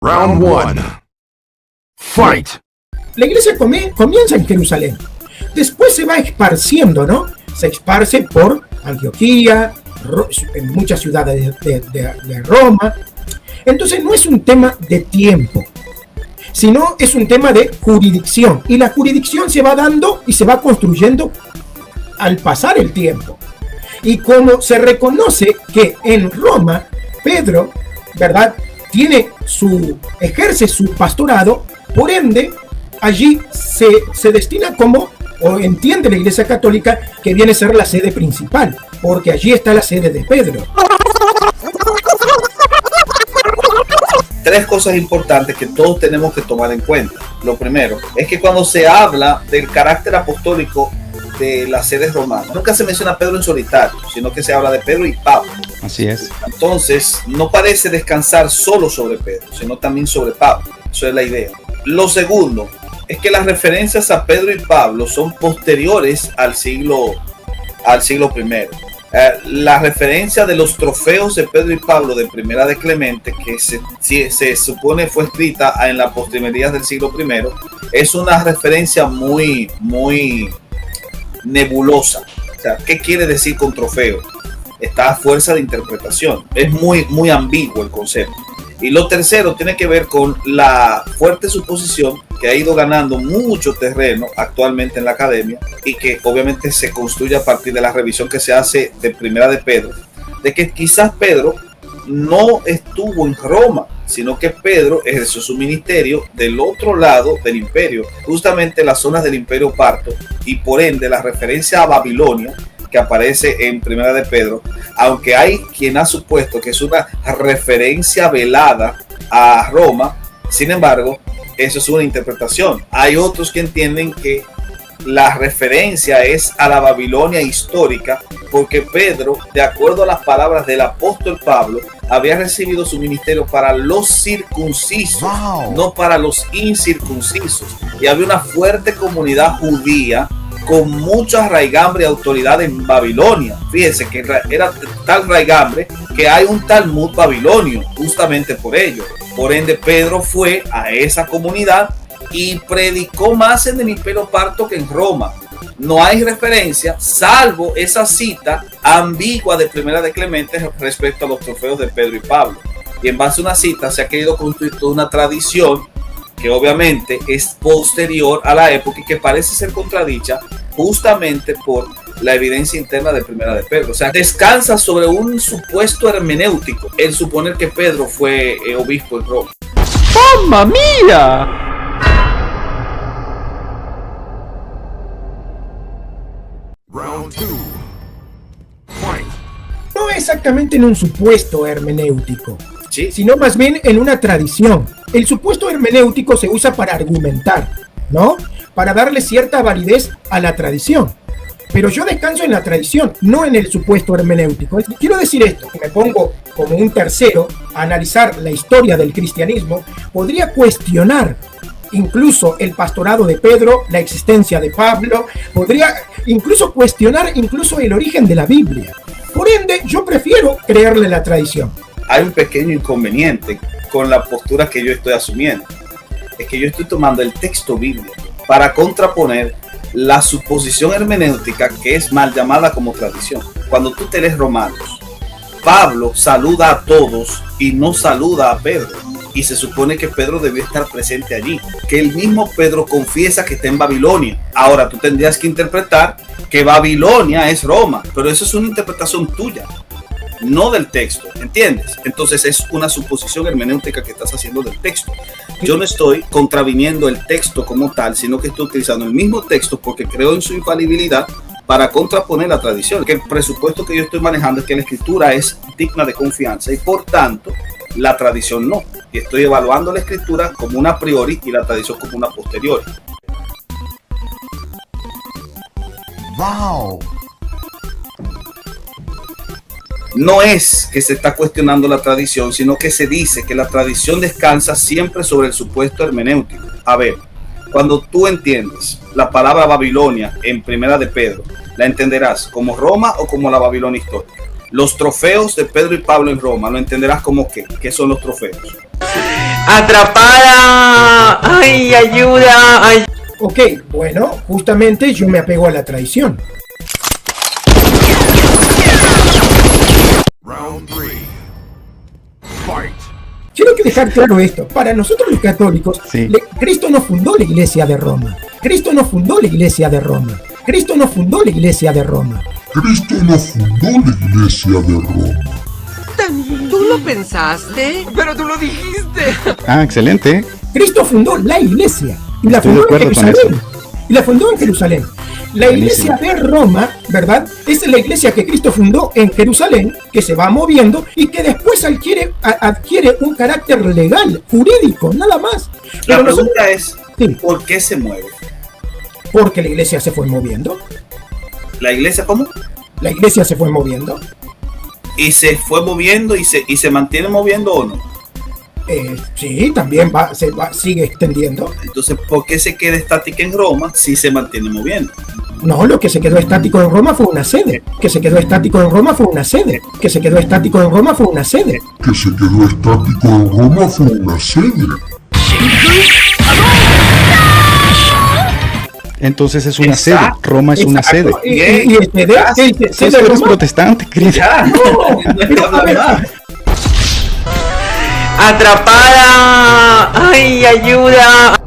Round 1. Fight. La iglesia comienza en Jerusalén. Después se va esparciendo, ¿no? Se esparce por Antioquía, en muchas ciudades de Roma. Entonces no es un tema de tiempo, sino es un tema de jurisdicción. Y la jurisdicción se va dando y se va construyendo al pasar el tiempo. Y como se reconoce que en Roma, Pedro, ¿verdad?, ejerce su pastorado, por ende, allí se destina como, o entiende la Iglesia Católica, que viene a ser la sede principal, porque allí está la sede de Pedro. Tres cosas importantes que todos tenemos que tomar en cuenta. Lo primero es que cuando se habla del carácter apostólico de las sedes romanas, nunca se menciona Pedro en solitario, sino que se habla de Pedro y Pablo. Así es. Entonces, no parece descansar solo sobre Pedro, sino también sobre Pablo. Eso es la idea. Lo segundo es que las referencias a Pedro y Pablo son posteriores al siglo I. La referencia de los trofeos de Pedro y Pablo de Primera de Clemente, que se supone fue escrita en las postrimerías del siglo I, es una referencia muy nebulosa. O sea, ¿qué quiere decir con trofeo? Está a fuerza de interpretación. Es muy ambiguo el concepto. Y lo tercero tiene que ver con la fuerte suposición que ha ido ganando mucho terreno actualmente en la academia y que obviamente se construye a partir de la revisión que se hace de Primera de Pedro, de que quizás Pedro no estuvo en Roma, sino que Pedro ejerció su ministerio del otro lado del imperio, justamente en las zonas del imperio parto, y por ende la referencia a Babilonia que aparece en Primera de Pedro, aunque hay quien ha supuesto que es una referencia velada a Roma, sin embargo, eso es una interpretación. Hay otros que entienden que la referencia es a la Babilonia histórica, porque Pedro, de acuerdo a las palabras del apóstol Pablo, había recibido su ministerio para los circuncisos, no para los incircuncisos, y había una fuerte comunidad judía con mucha raigambre y autoridad en Babilonia. Fíjense que era tal raigambre que hay un Talmud babilonio justamente por ello. Por ende, Pedro fue a esa comunidad y predicó más en el imperio parto que en Roma. No hay referencia, salvo esa cita ambigua de Primera de Clemente respecto a los trofeos de Pedro y Pablo. Y en base a una cita se ha querido construir toda una tradición que obviamente es posterior a la época y que parece ser contradicha justamente por la evidencia interna de Primera de Pedro. O sea, descansa sobre un supuesto hermenéutico el suponer que Pedro fue obispo en Roma. ¡Mamma mía! Round 2. Fight. No exactamente en un supuesto hermenéutico, ¿Sí? sino más bien en una tradición. El supuesto hermenéutico se usa para argumentar, ¿no? Para darle cierta validez a la tradición. Pero yo descanso en la tradición, no en el supuesto hermenéutico. Quiero decir esto, que me pongo como un tercero a analizar la historia del cristianismo, podría cuestionar incluso el pastorado de Pedro, la existencia de Pablo, podría incluso cuestionar incluso el origen de la Biblia. Por ende, yo prefiero creerle la tradición. Hay un pequeño inconveniente con la postura que yo estoy asumiendo. Es que yo estoy tomando el texto bíblico para contraponer la suposición hermenéutica que es mal llamada como tradición. Cuando tú te lees Romanos, Pablo saluda a todos y no saluda a Pedro. Y se supone que Pedro debió estar presente allí, que el mismo Pedro confiesa que está en Babilonia. Ahora tú tendrías que interpretar que Babilonia es Roma, pero eso es una interpretación tuya, no del texto, ¿entiendes? Entonces es una suposición hermenéutica que estás haciendo del texto. Yo no estoy contraviniendo el texto como tal, sino que estoy utilizando el mismo texto porque creo en su infalibilidad para contraponer la tradición. Que el presupuesto que yo estoy manejando es que la escritura es digna de confianza y por tanto la tradición no. Y estoy evaluando la escritura como una a priori y la tradición como una posteriori. Wow. No es que se está cuestionando la tradición, sino que se dice que la tradición descansa siempre sobre el supuesto hermenéutico. A ver, cuando tú entiendes la palabra Babilonia en Primera de Pedro, la entenderás como Roma o como la Babilonia histórica. Los trofeos de Pedro y Pablo en Roma, lo entenderás como ¿qué? ¿Qué son los trofeos? Atrapada. Ay, ayuda. Ay. Ok, bueno, justamente yo me apego a la tradición. Round 3. Fight. Quiero que dejar claro esto. Para nosotros los católicos, Sí. Cristo no fundó la iglesia de Roma. Cristo no fundó la iglesia de Roma. Cristo no fundó la iglesia de Roma. Cristo no fundó la iglesia de Roma. ¿Tú lo pensaste? Pero tú lo dijiste. Ah, excelente. Cristo fundó la iglesia y la Estoy de fundó en acuerdo con Jerusalén. Y la fundó en Jerusalén. La Buenísimo. iglesia de Roma, ¿verdad? Es la iglesia que Cristo fundó en Jerusalén, que se va moviendo y que después adquiere un carácter legal, jurídico, nada más. La Pero nosotros, pregunta es, sí, ¿por qué se mueve? porque la iglesia se fue moviendo. ¿La iglesia cómo? La iglesia se fue moviendo. ¿Y se fue moviendo y se mantiene moviendo o no? Sí, también sigue extendiendo. Entonces, ¿por qué se queda estática en Roma si se mantiene moviendo? No, lo que se quedó estático en Roma fue una sede. Que se quedó estático en Roma fue una sede. Que se quedó estático en Roma fue una sede. Que se quedó estático en Roma fue una sede. Entonces es una Exacto. sede. Roma es una sede. Exacto. Y el sede, ¿qué dice? Si ¿Sede tú eres Roma? protestante, querido. Ya, No, no hay que pero, a hablar ver, más. Atrapada. Ay, ayuda.